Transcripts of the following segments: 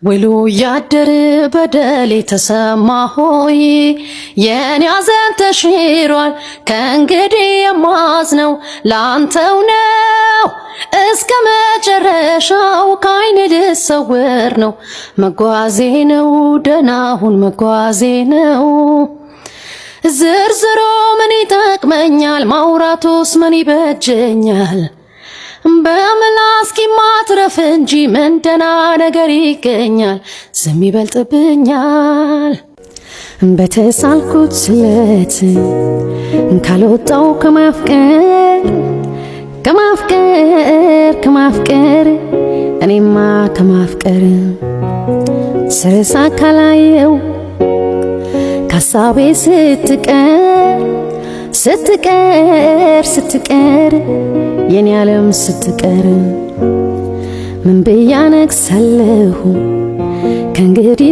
ውሎ ያደር በደሌ ተሰማ ሆይ የኔ ሐዘን ተሽሯል ከእንግዲህ የማዝነው ላንተው ነው እስከ መጨረሻው ከዓይን ልሰወር ነው መጓዜ ነው ደናሁን መጓዜ ነው ዝርዝሮ ምን ይጠቅመኛል ማውራቱስ ምን ይበጀኛል በምላስ ማትረፍ እንጂ ምን ደና ነገር ይገኛል ዝም ይበልጥብኛል በተሳልኩት ስለት ካልወጣው ከማፍቀር እኔማ ከማፍቀር ስረሳ ካላየው ካሳቤ ስትቀር የኔ ዓለም ስትቀር ምን ብያነግሳለሁ ከእንግዲህ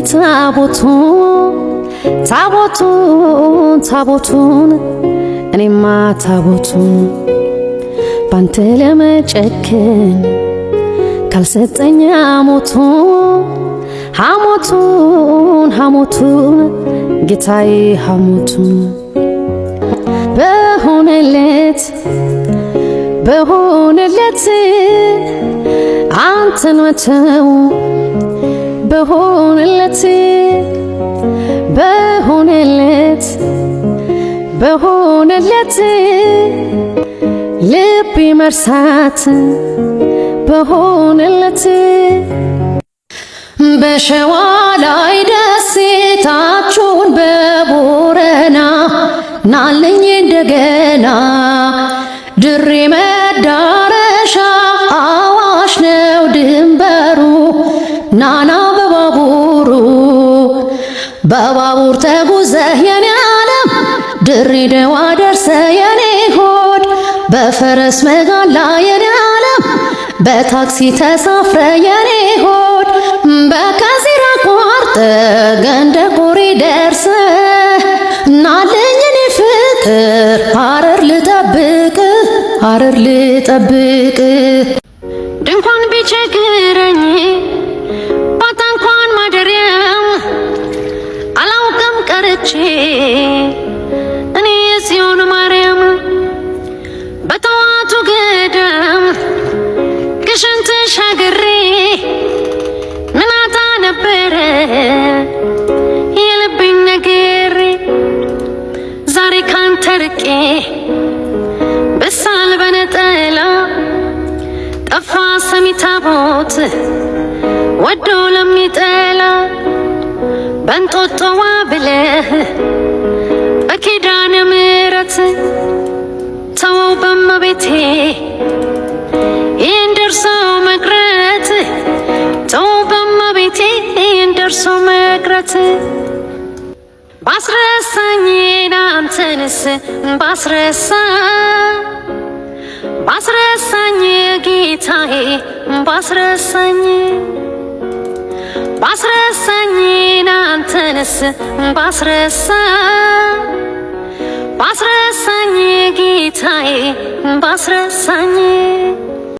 ታቦቱን እኔማ ታቦቱን ባንተ ለመጨከን ካልሰጠኝ ሐሞቱን ጌታዬ ሐሞቱን በሆነለት አንተን መተው በሆነለት ልብ መርሳት በሆነለት በሸዋ ላይ ደሴታችሁን በቦረና ናለኝ እንደገና ድሬ መዳረሻ አዋሽ ነው ድንበሩ ናና በባቡር ተጉዘህ የኔ ዓለም ድሬዳዋ ደርሰህ የኔ ሆድ በፈረስ መጋላ የኔ ዓለም በታክሲ ተሳፍረህ የኔ ሆድ በከዚራ አቋርጠህ ገንደ ቆሬ ደርሰህ ናለኝ እኔ ፍቅር ሐረር ልጠብቅ ድንኳን ቢቸግረኝ ባጣ እንኳን ማደሪያ አላውቅም ቀርቼ እኔ ጽዮን ማርያም በጠዋቱ ገዳም ግሸን ተሻግሬ ምን አጣ ነበረ የልቤን ነገር ዛሬ ካንተ ርቄ በሳል በነጠላ ጠፋ ሰሚ ታቦት ወዶ ለሚጠላ በእንጦጦዋ ብለህ በኪዳነ ምሕረት ተወው በመቤቴ ይህን ደርሶ መቅረት ተወው በመቤቴ ይህን ደርሶ መቅረት ባስረሳኝ አንተንስ ባስረሳኝ ጌታዬ ባስረሳኝ አንተንስ ባስረሳኝ ጌታዬ ባስረሳኝ